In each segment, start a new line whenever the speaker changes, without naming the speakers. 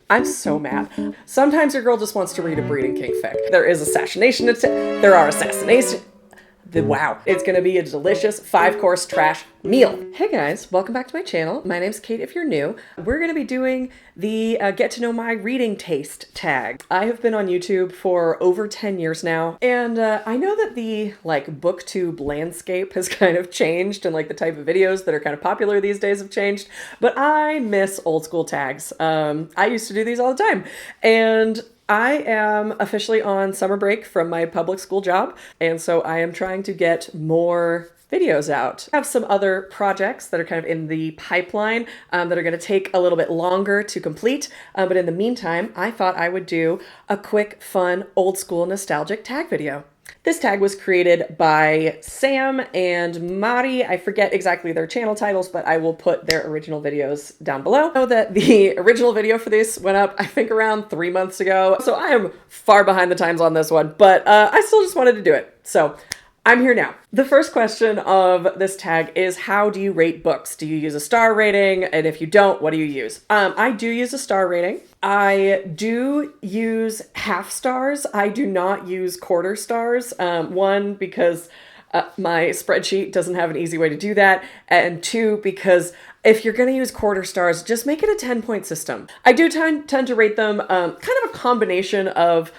I'm so mad. Sometimes your girl just wants to read a Breeding King fic. There is assassination. There are assassination. Wow. It's gonna be a delicious 5-course trash meal. Hey guys, welcome back to my channel. My name's Kate if you're new. We're gonna be doing the get to know my reading taste tag. I have been on YouTube for over 10 years now, and I know that the booktube landscape has kind of changed, and the type of videos that are kind of popular these days have changed, but I miss old school tags. I used to do these all the time, and I am officially on summer break from my public school job, and so I am trying to get more videos out. I have some other projects that are kind of in the pipeline that are going to take a little bit longer to complete, but in the meantime, I thought I would do a quick, fun, old school nostalgic tag video. This tag was created by Sam and Mari. I forget exactly their channel titles, but I will put their original videos down below. I know that the original video for this went up, I think, around 3 months ago. So I am far behind the times on this one, but I still just wanted to do it. So I'm here now. The first question of this tag is, how do you rate books? Do you use a star rating? And if you don't, what do you use? I do use a star rating. I do use half stars. I do not use quarter stars. One, because my spreadsheet doesn't have an easy way to do that. And two, because if you're going to use quarter stars, just make it a 10-point system. I do tend to rate them kind of a combination of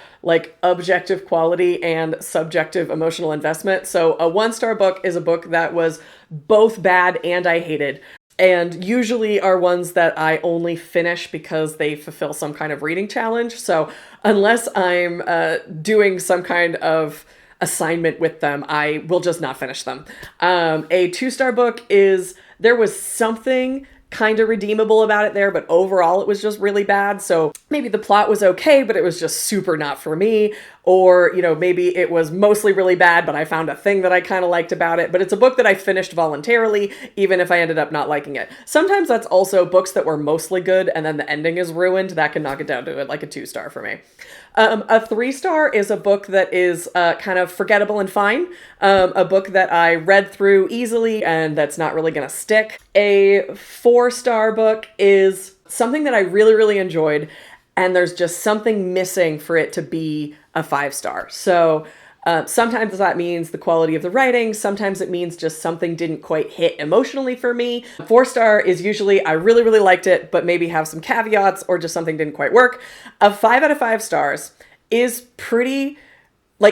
objective quality and subjective emotional investment. So a 1-star book is a book that was both bad and I hated, and usually are ones that I only finish because they fulfill some kind of reading challenge. So unless I'm doing some kind of assignment with them, I will just not finish them. A 2-star book is, there was something kind of redeemable about it there, but overall it was just really bad. So maybe the plot was okay, but it was just super not for me. Or, maybe it was mostly really bad, but I found a thing that I kind of liked about it. But it's a book that I finished voluntarily, even if I ended up not liking it. Sometimes that's also books that were mostly good and then the ending is ruined. That can knock it down to a 2-star for me. A 3-star is a book that is kind of forgettable and fine. A book that I read through easily and that's not really going to stick. A 4-star book is something that I really, really enjoyed, and there's just something missing for it to be a 5-star. So sometimes that means the quality of the writing. Sometimes it means just something didn't quite hit emotionally for me. 4-star is usually I really, really liked it, but maybe have some caveats or just something didn't quite work. A 5 out of 5 stars is pretty,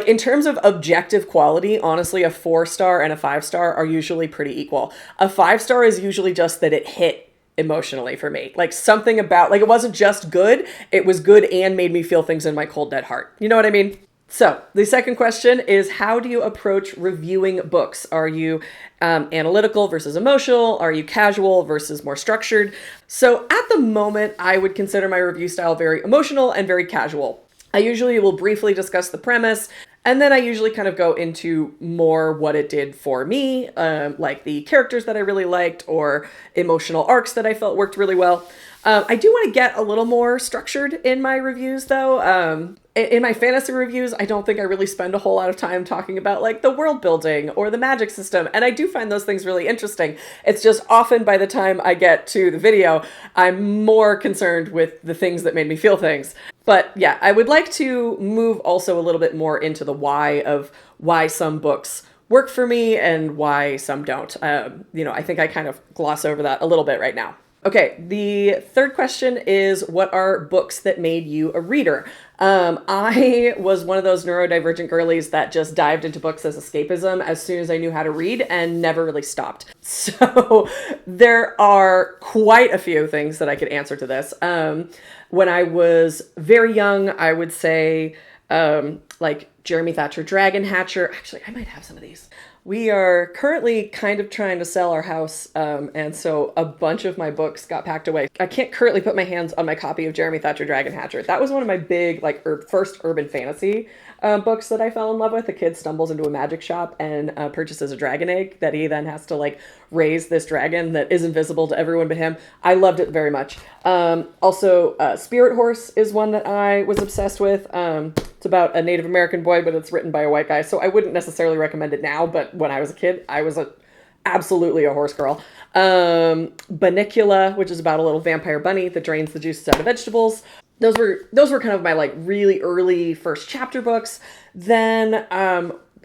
in terms of objective quality, honestly, a 4-star and a 5-star are usually pretty equal. A 5-star is usually just that it hit emotionally for me. Something about, it wasn't just good, it was good and made me feel things in my cold, dead heart. You know what I mean? So the second question is, how do you approach reviewing books? Are you analytical versus emotional? Are you casual versus more structured? So at the moment, I would consider my review style very emotional and very casual. I usually will briefly discuss the premise, and then I usually kind of go into more what it did for me, like the characters that I really liked or emotional arcs that I felt worked really well. I do want to get a little more structured in my reviews, though. In my fantasy reviews, I don't think I really spend a whole lot of time talking about the world building or the magic system, and I do find those things really interesting. It's just often by the time I get to the video, I'm more concerned with the things that made me feel things. But yeah, I would like to move also a little bit more into the why of why some books work for me and why some don't. I think I kind of gloss over that a little bit right now. Okay, the third question is, what are books that made you a reader? I was one of those neurodivergent girlies that just dived into books as escapism as soon as I knew how to read and never really stopped. So there are quite a few things that I could answer to this. When I was very young, I would say Jeremy Thatcher Dragon Hatcher. Actually, I might have some of these. We are currently kind of trying to sell our house, and so a bunch of my books got packed away. I can't currently put my hands on my copy of Jeremy Thatcher Dragon Hatcher. That was one of my big, first urban fantasy books that I fell in love with. The kid stumbles into a magic shop and purchases a dragon egg that he then has to raise this dragon that is invisible to everyone but him. I loved it very much. Also, Spirit Horse is one that I was obsessed with. It's about a Native American boy, but it's written by a white guy, so I wouldn't necessarily recommend it now, but when I was a kid, I was absolutely a horse girl. Bunnicula, which is about a little vampire bunny that drains the juices out of vegetables. Those were kind of my like really early first chapter books. Then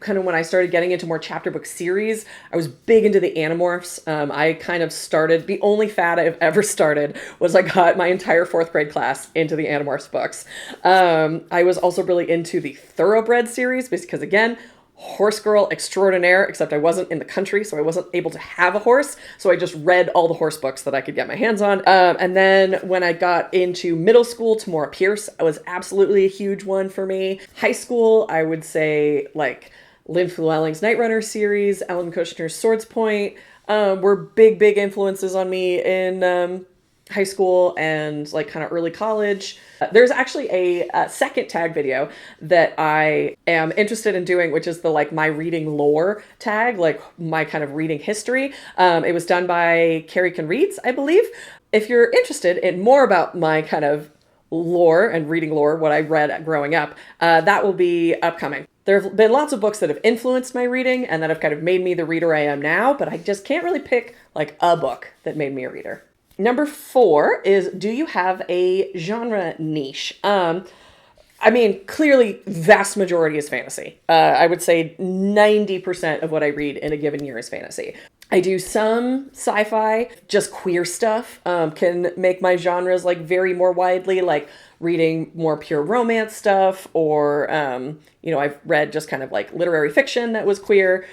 kind of when I started getting into more chapter book series, I was big into the Animorphs. I kind of started, the only fad I've ever started was I got my entire 4th grade class into the Animorphs books. I was also really into the Thoroughbred series because, again, horse girl extraordinaire, except I wasn't in the country, so I wasn't able to have a horse. So I just read all the horse books that I could get my hands on. And then when I got into middle school, Tamora Pierce was absolutely a huge one for me. High school, I would say like Lynn Llewellyn's Night Runner series, Alan Kushner's Swords Point were big influences on me in high school and like kind of early college. There's actually a second tag video that I am interested in doing, which is the like my reading lore tag, like my kind of reading history. It was done by Carrie Can Reads, I believe. If you're interested in more about my kind of lore and reading lore, what I read growing up, that will be upcoming. There have been lots of books that have influenced my reading and that have kind of made me the reader I am now, but I just can't really pick like a book that made me a reader. Number 4 is, do you have a genre niche? I mean, clearly, vast majority is fantasy. I would say 90% of what I read in a given year is fantasy. I do some sci-fi, just queer stuff can make my genres like vary more widely, like reading more pure romance stuff, or, I've read just kind of like literary fiction that was queer.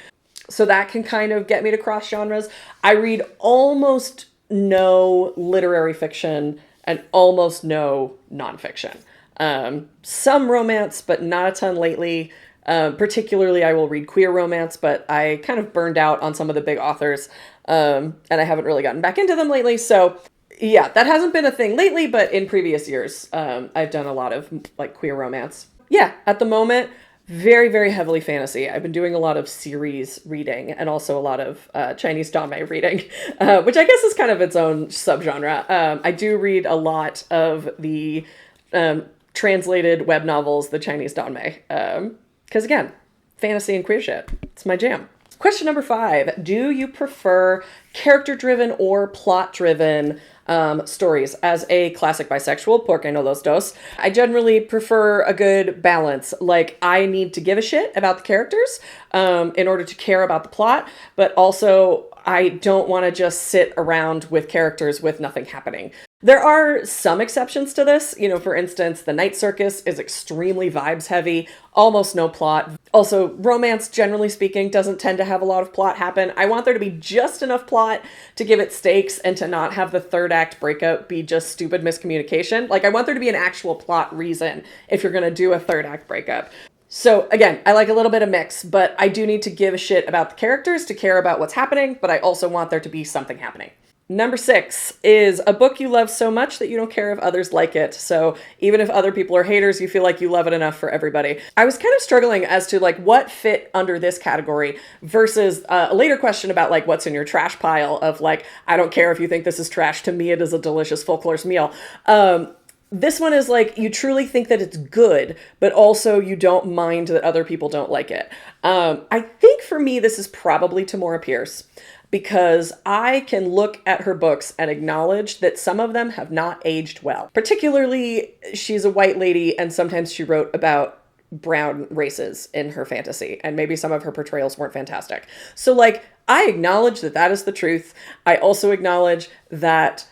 So that can kind of get me to cross genres. I read almost no literary fiction and almost no nonfiction. Some romance, but not a ton lately. Particularly, I will read queer romance, but I kind of burned out on some of the big authors, and I haven't really gotten back into them lately. So yeah, that hasn't been a thing lately, but in previous years, I've done a lot of like queer romance. Yeah, at the moment, very heavily fantasy. I've been doing a lot of series reading and also a lot of Chinese Danmei reading, which I guess is kind of its own subgenre. I do read a lot of the translated web novels, the Chinese Danmei, because again, fantasy and queer shit. It's my jam. Question number 5. Do you prefer character-driven or plot-driven stories? As a classic bisexual, porque no los dos, I generally prefer a good balance. Like, I need to give a shit about the characters in order to care about the plot, but also I don't want to just sit around with characters with nothing happening. There are some exceptions to this. For instance, The Night Circus is extremely vibes heavy, almost no plot. Also, romance, generally speaking, doesn't tend to have a lot of plot happen. I want there to be just enough plot to give it stakes and to not have the third act breakup be just stupid miscommunication. Like, I want there to be an actual plot reason if you're going to do a third act breakup. So again, I like a little bit of mix, but I do need to give a shit about the characters to care about what's happening, but I also want there to be something happening. Number 6 is a book you love so much that you don't care if others like it. So even if other people are haters, you feel like you love it enough for everybody. I was kind of struggling as to like what fit under this category versus a later question about like what's in your trash pile of like, I don't care if you think this is trash. To me, it is a delicious full course meal. This one is like, you truly think that it's good, but also you don't mind that other people don't like it. I think for me, this is probably Tamora Pierce, because I can look at her books and acknowledge that some of them have not aged well. Particularly, she's a white lady, and sometimes she wrote about brown races in her fantasy, and maybe some of her portrayals weren't fantastic. So, like, I acknowledge that that is the truth. I also acknowledge that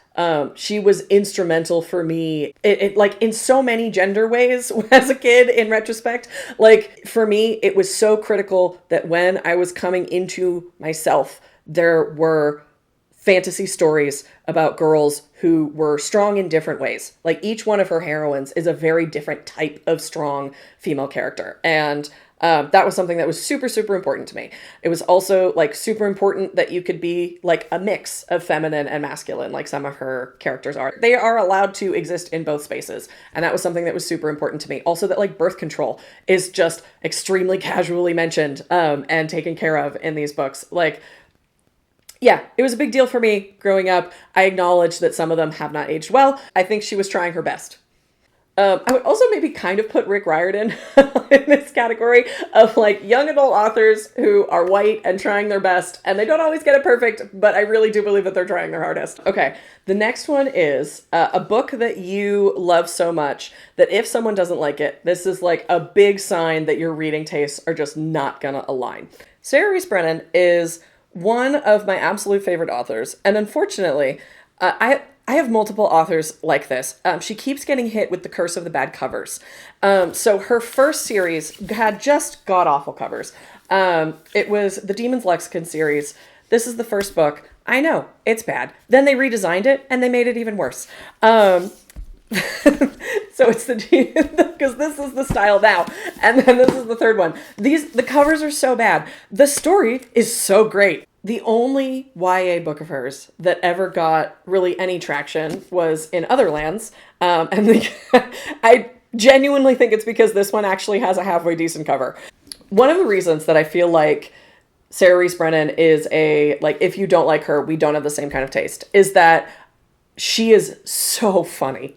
she was instrumental for me, like in so many gender ways as a kid in retrospect. Like for me, it was so critical that when I was coming into myself, there were fantasy stories about girls who were strong in different ways. Like each one of her heroines is a very different type of strong female character. And that was something that was super important to me. It was also like super important that you could be like a mix of feminine and masculine, like some of her characters are. They are allowed to exist in both spaces. And that was something that was super important to me. Also that like birth control is just extremely casually mentioned and taken care of in these books. Like, yeah, it was a big deal for me growing up. I acknowledge that some of them have not aged well. I think she was trying her best. I would also maybe kind of put Rick Riordan in this category of like young adult authors who are white and trying their best, and they don't always get it perfect, but I really do believe that they're trying their hardest. Okay, the next one is a book that you love so much that if someone doesn't like it, this is like a big sign that your reading tastes are just not gonna align. Sarah Rees Brennan is one of my absolute favorite authors, and unfortunately, I have multiple authors like this. She keeps getting hit with the curse of the bad covers. So her first series had just god-awful covers. It was the Demon's Lexicon series. This is the first book. I know, it's bad. Then they redesigned it, and they made it even worse. So it's because this is the style now. And then this is the third one. The covers are so bad. The story is so great. The only YA book of hers that ever got really any traction was in Other Lands. I genuinely think it's because this one actually has a halfway decent cover. One of the reasons that I feel like Sarah Rees Brennan is if you don't like her, we don't have the same kind of taste, is that she is so funny.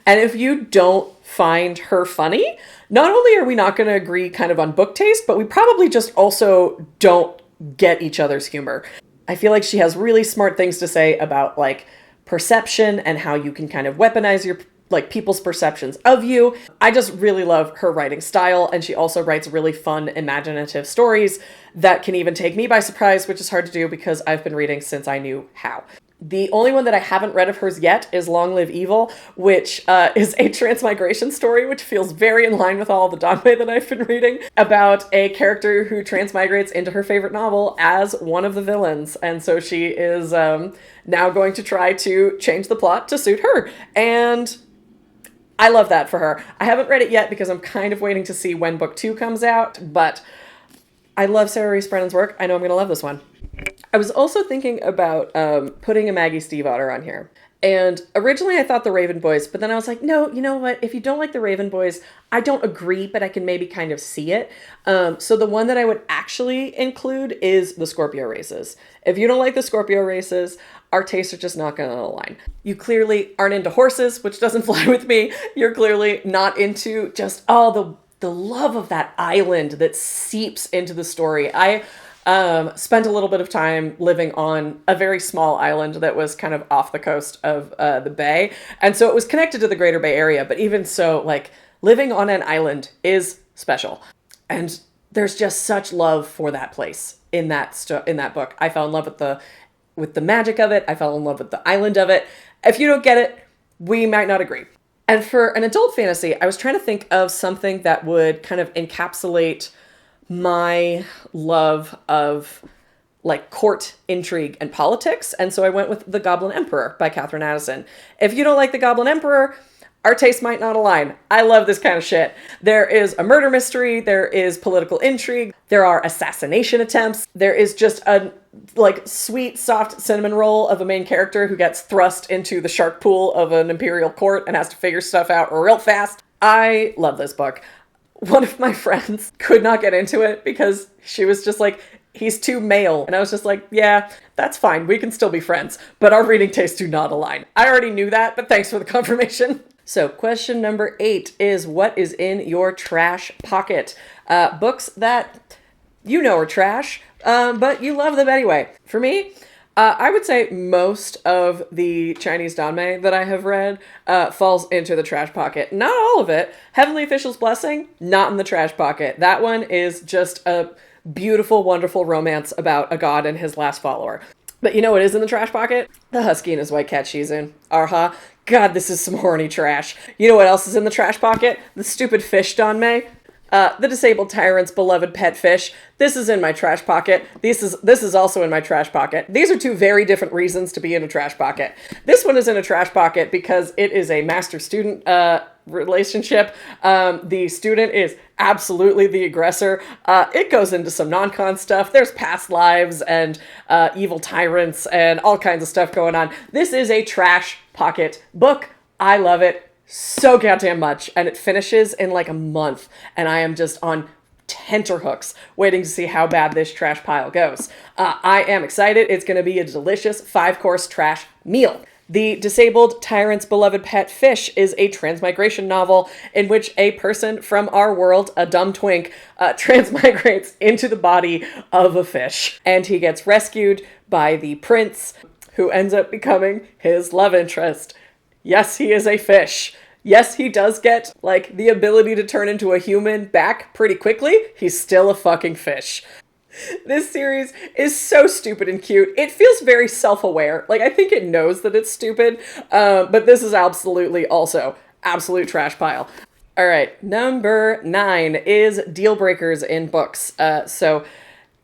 And if you don't find her funny, not only are we not going to agree kind of on book taste, but we probably just also don't get each other's humor. I feel like she has really smart things to say about like perception and how you can kind of weaponize your like people's perceptions of you. I just really love her writing style, and she also writes really fun, imaginative stories that can even take me by surprise, which is hard to do because I've been reading since I knew how. The only one that I haven't read of hers yet is Long Live Evil, which is a transmigration story, which feels very in line with all the Danmei that I've been reading, about a character who transmigrates into her favorite novel as one of the villains. And so she is now going to try to change the plot to suit her. And I love that for her. I haven't read it yet because I'm kind of waiting to see when book 2 comes out, but I love Sarah Rees Brennan's work. I know I'm going to love this one. I was also thinking about putting a Maggie Stiefvater on here. And originally I thought the Raven Boys, but then I was like, no, you know what? If you don't like the Raven Boys, I don't agree, but I can maybe kind of see it. So the one that I would actually include is the Scorpio Races. If you don't like the Scorpio Races, our tastes are just not going to align. You clearly aren't into horses, which doesn't fly with me. You're clearly not into just, the love of that island that seeps into the story. I spent a little bit of time living on a very small island that was kind of off the coast of the bay. And so it was connected to the greater Bay Area. But even so, like, living on an island is special. And there's just such love for that place in that book. I fell in love with the magic of it. I fell in love with the island of it. If you don't get it, we might not agree. And for an adult fantasy, I was trying to think of something that would kind of encapsulate my love of like court intrigue and politics. And so I went with The Goblin Emperor by Catherine Addison. If you don't like The Goblin Emperor, our tastes might not align. I love this kind of shit. There is a murder mystery. There is political intrigue. There are assassination attempts. There is just a like sweet, soft cinnamon roll of a main character who gets thrust into the shark pool of an imperial court and has to figure stuff out real fast. I love this book. One of my friends could not get into it because she was just like, he's too male. And I was just like, yeah, that's fine. We can still be friends. But our reading tastes do not align. I already knew that, but thanks for the confirmation. So question number 8 is, what is in your trash pocket? Books that you know are trash, but you love them anyway. For me, I would say most of the Chinese Danmei that I have read falls into the trash pocket. Not all of it. Heavenly Official's Blessing, not in the trash pocket. That one is just a beautiful, wonderful romance about a god and his last follower. But you know what is in the trash pocket? The Husky and his White Cat Shizun. Arha. God, this is some horny trash. You know what else is in the trash pocket? The stupid fish Danmei. The Disabled Tyrant's Beloved Pet Fish. This is in my trash pocket. This is also in my trash pocket. These are two very different reasons to be in a trash pocket. This one is in a trash pocket because it is a master-student relationship. The student is absolutely the aggressor. It goes into some non-con stuff. There's past lives and evil tyrants and all kinds of stuff going on. This is a trash pocket book. I love it so goddamn much, and it finishes in like a month, and I am just on tenterhooks waiting to see how bad this trash pile goes. I am excited. It's going to be a delicious 5-course trash meal. The Disabled Tyrant's Beloved Pet Fish is a transmigration novel in which a person from our world, a dumb twink, transmigrates into the body of a fish. And he gets rescued by the prince, who ends up becoming his love interest. Yes, he is a fish. Yes, he does get, like, the ability to turn into a human back pretty quickly. He's still a fucking fish. This series is so stupid and cute. It feels very self-aware. Like, I think it knows that it's stupid, but this is absolutely also absolute trash pile. All right, number 9 is deal breakers in books. So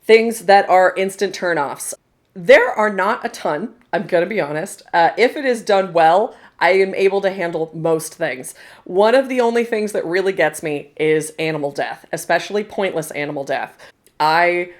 things that are instant turnoffs. There are not a ton, I'm gonna be honest. If it is done well, I am able to handle most things. One of the only things that really gets me is animal death, especially pointless animal death. I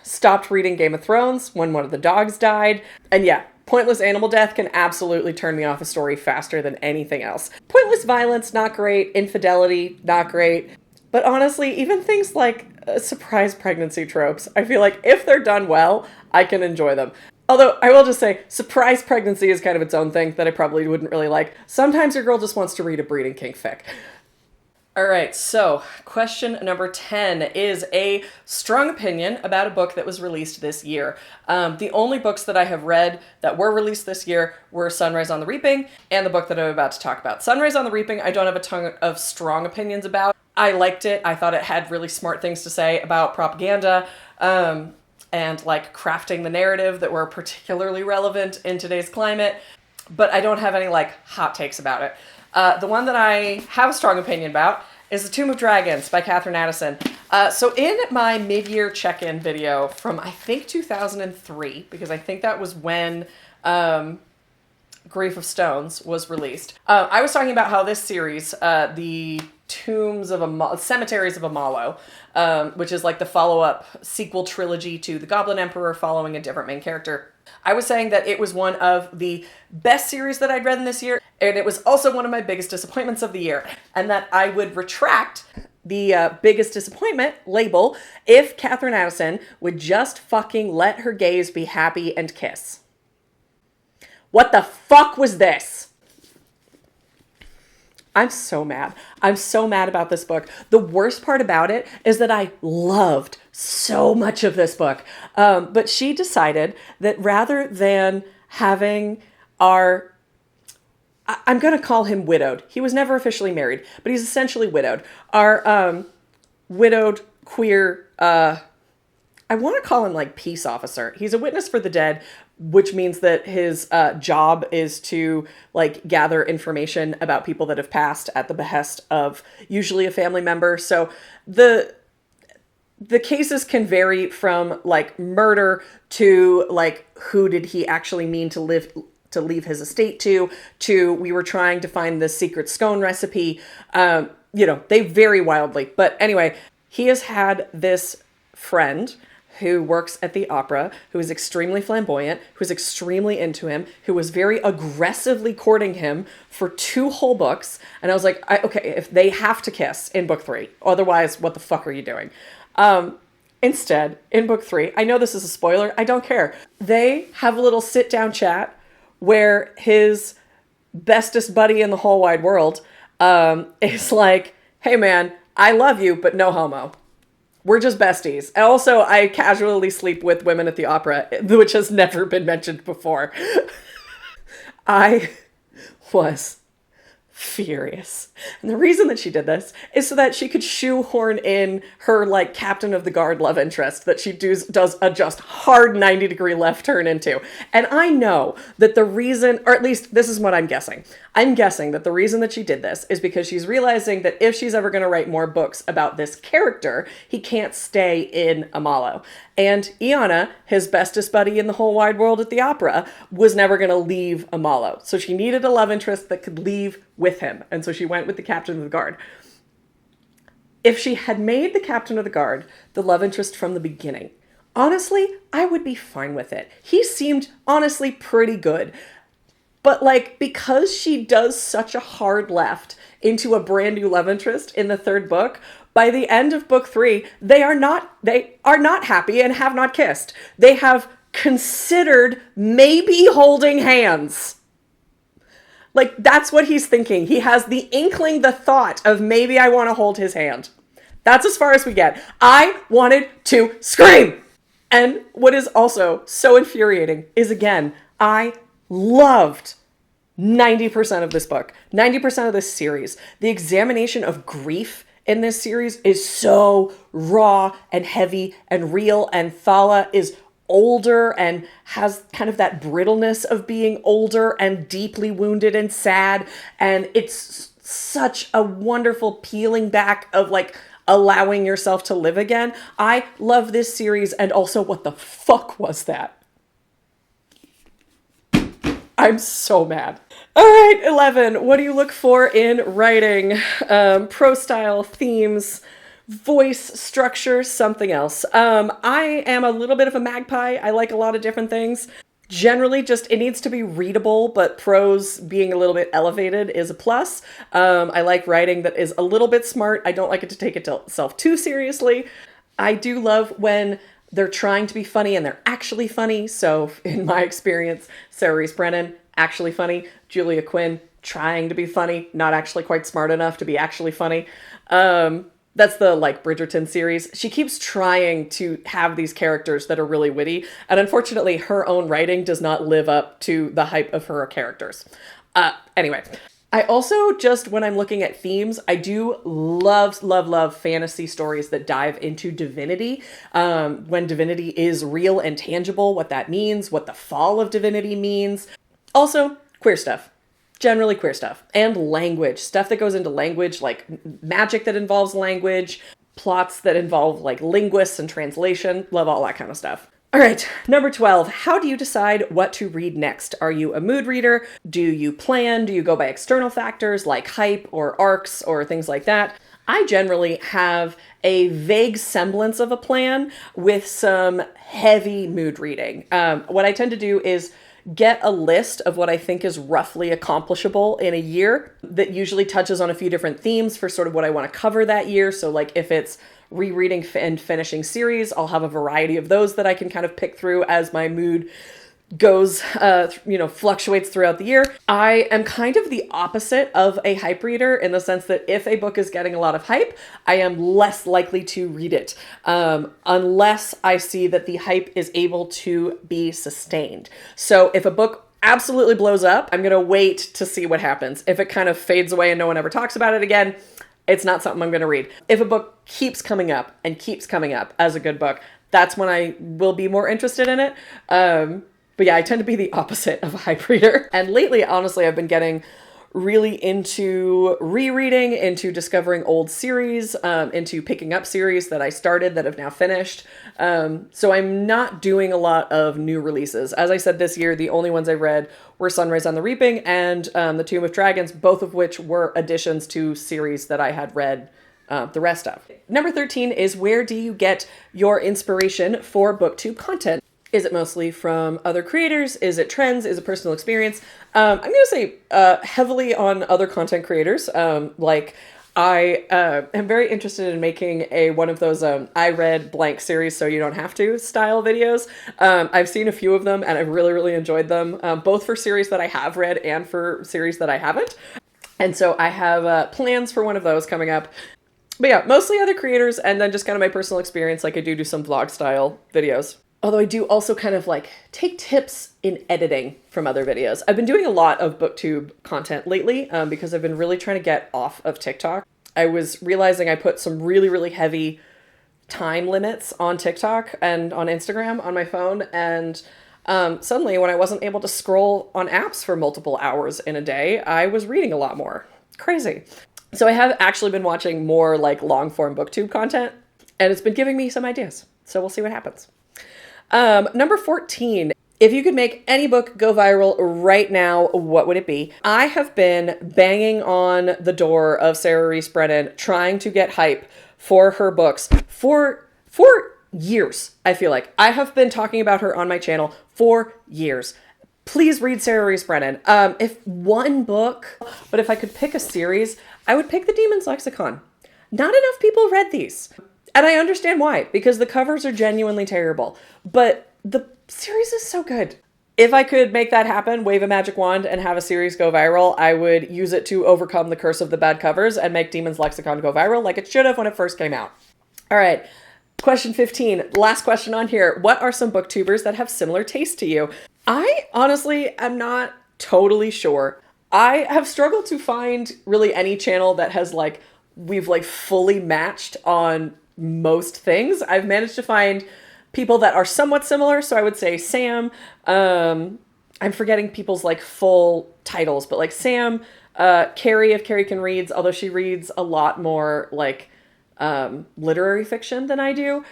stopped reading Game of Thrones when one of the dogs died. And yeah, pointless animal death can absolutely turn me off a story faster than anything else. Pointless violence, not great. Infidelity, not great. But honestly, even things like surprise pregnancy tropes, I feel like if they're done well, I can enjoy them. Although, I will just say, surprise pregnancy is kind of its own thing that I probably wouldn't really like. Sometimes your girl just wants to read a breeding kink fic. All right, so question number 10 is a strong opinion about a book that was released this year. The only books that I have read that were released this year were Sunrise on the Reaping and the book that I'm about to talk about. Sunrise on the Reaping, I don't have a ton of strong opinions about. I liked it. I thought it had really smart things to say about propaganda, and like crafting the narrative that were particularly relevant in today's climate, but I don't have any like hot takes about it. The one that I have a strong opinion about is The Tomb of Dragons by Catherine Addison. So in my mid-year check-in video from, I think, 2003, because I think that was when Grief of Stones was released, I was talking about how this series, the Cemeteries of Amalo, which is like the follow-up sequel trilogy to The Goblin Emperor following a different main character. I was saying that it was one of the best series that I'd read in this year, and it was also one of my biggest disappointments of the year, and that I would retract the biggest disappointment label if Catherine Addison would just fucking let her gays be happy and kiss. What the fuck was this? I'm so mad. I'm so mad about this book. The worst part about it is that I loved so much of this book. But she decided that rather than having I'm going to call him widowed. He was never officially married, but he's essentially widowed. Our widowed queer, I want to call him like peace officer. He's a witness for the dead, which means that his job is to like gather information about people that have passed at the behest of usually a family member. So the cases can vary from like murder to like who did he actually mean to leave his estate to we were trying to find the secret scone recipe. They vary wildly. But anyway, he has had this friend who works at the opera, who is extremely flamboyant, who's extremely into him, who was very aggressively courting him for 2 whole books. And I was like, okay, if they have to kiss in book 3, otherwise, what the fuck are you doing? Instead, in book 3, I know this is a spoiler, I don't care. They have a little sit-down chat where his bestest buddy in the whole wide world is like, hey man, I love you, but no homo. We're just besties. And also, I casually sleep with women at the opera, which has never been mentioned before. I was furious. And the reason that she did this is so that she could shoehorn in her like captain of the guard love interest that she does a just hard 90-degree left turn into. And I know that the reason, or at least this is what I'm guessing. I'm guessing that the reason that she did this is because she's realizing that if she's ever going to write more books about this character, he can't stay in Amalo. And Iana, his bestest buddy in the whole wide world at the opera, was never going to leave Amalo. So she needed a love interest that could leave with him. And so she went with the captain of the guard. If she had made the captain of the guard the love interest from the beginning, honestly, I would be fine with it. He seemed honestly pretty good. But like, because she does such a hard left into a brand new love interest in the 3rd book, by the end of book 3, they are not happy and have not kissed. They have considered maybe holding hands. Like, that's what he's thinking. He has the inkling, the thought of maybe I want to hold his hand. That's as far as we get. I wanted to scream. And what is also so infuriating is, again, I loved 90% of this book, 90% of this series. The examination of grief in this series is so raw and heavy and real, and Thala is older and has kind of that brittleness of being older and deeply wounded and sad, and it's such a wonderful peeling back of like allowing yourself to live again. I love this series. And also, what the fuck was that? I'm so mad. All right, 11. What do you look for in writing? Prose style, themes, voice structure, something else. I am a little bit of a magpie. I like a lot of different things. Generally, just it needs to be readable, but prose being a little bit elevated is a plus. I like writing that is a little bit smart. I don't like it to take itself too seriously. I do love when they're trying to be funny and they're actually funny. So in my experience, Sarah Reese Brennan, actually funny. Julia Quinn, trying to be funny, not actually quite smart enough to be actually funny. That's the like Bridgerton series. She keeps trying to have these characters that are really witty. And unfortunately, her own writing does not live up to the hype of her characters. Anyway, I also just, when I'm looking at themes, I do love fantasy stories that dive into divinity. When divinity is real and tangible, what that means, what the fall of divinity means. Also, queer stuff. Generally queer stuff. And language. Stuff that goes into language, like magic that involves language, plots that involve like linguists and translation. Love all that kind of stuff. All right, number 12. How do you decide what to read next? Are you a mood reader? Do you plan? Do you go by external factors like hype or arcs or things like that? I generally have a vague semblance of a plan with some heavy mood reading. What I tend to do is get a list of what I think is roughly accomplishable in a year that usually touches on a few different themes for sort of what I want to cover that year. So like if it's rereading and finishing series, I'll have a variety of those that I can kind of pick through as my mood goes, fluctuates throughout the year. I am kind of the opposite of a hype reader in the sense that if a book is getting a lot of hype, I am less likely to read it, unless I see that the hype is able to be sustained. So if a book absolutely blows up, I'm going to wait to see what happens. If it kind of fades away and no one ever talks about it again, it's not something I'm going to read. If a book keeps coming up as a good book, that's when I will be more interested in it. But yeah, I tend to be the opposite of a hype reader. And lately, honestly, I've been getting really into rereading, into discovering old series, into picking up series that I started that have now finished. So I'm not doing a lot of new releases. As I said this year, the only ones I read were Sunrise on the Reaping and The Tomb of Dragons, both of which were additions to series that I had read the rest of. Number 13 is, where do you get your inspiration for booktube content? Is it mostly from other creators? Is it trends? Is it personal experience? I'm going to say heavily on other content creators. I am very interested in making one of those I read blank series so you don't have to style videos. I've seen a few of them and I've really enjoyed them, both for series that I have read and for series that I haven't. And so I have plans for one of those coming up. But yeah, mostly other creators and then just kind of my personal experience, like I do some vlog style videos. Although I do also kind of like take tips in editing from other videos. I've been doing a lot of booktube content lately because I've been really trying to get off of TikTok. I was realizing I put some really heavy time limits on TikTok and on Instagram on my phone. And suddenly when I wasn't able to scroll on apps for multiple hours in a day, I was reading a lot more. Crazy. So I have actually been watching more like long form booktube content and it's been giving me some ideas. So we'll see what happens. Number 14, if you could make any book go viral right now, what would it be? I have been banging on the door of Sarah Reese Brennan trying to get hype for her books for years. I feel like I have been talking about her on my channel for years. Please read Sarah Reese Brennan. If one book, but if I could pick a series, I would pick The Demon's Lexicon. Not enough people read these. And I understand why, because the covers are genuinely terrible. But the series is so good. If I could make that happen, wave a magic wand and have a series go viral, I would use it to overcome the curse of the bad covers and make Demon's Lexicon go viral like it should have when it first came out. All right. Question 15, last question on here. What are some booktubers that have similar taste to you? I honestly am not totally sure. I have struggled to find really any channel that has we've fully matched on most things. I've managed to find people that are somewhat similar. So I would say Sam, I'm forgetting people's full titles, but Sam, Carrie, if Carrie can reads, although she reads a lot more literary fiction than I do.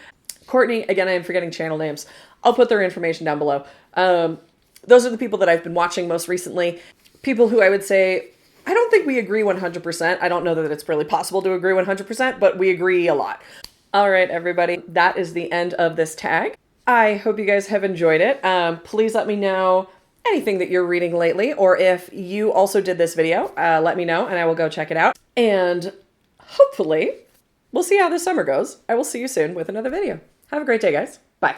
Courtney, again, I am forgetting channel names. I'll put their information down below. Those are the people that I've been watching most recently. People who I would say, I don't think we agree 100%. I don't know that it's really possible to agree 100%, but we agree a lot. All right, everybody, that is the end of this tag. I hope you guys have enjoyed it. Please let me know anything that you're reading lately, or if you also did this video, let me know and I will go check it out. And hopefully, we'll see how this summer goes. I will see you soon with another video. Have a great day, guys. Bye.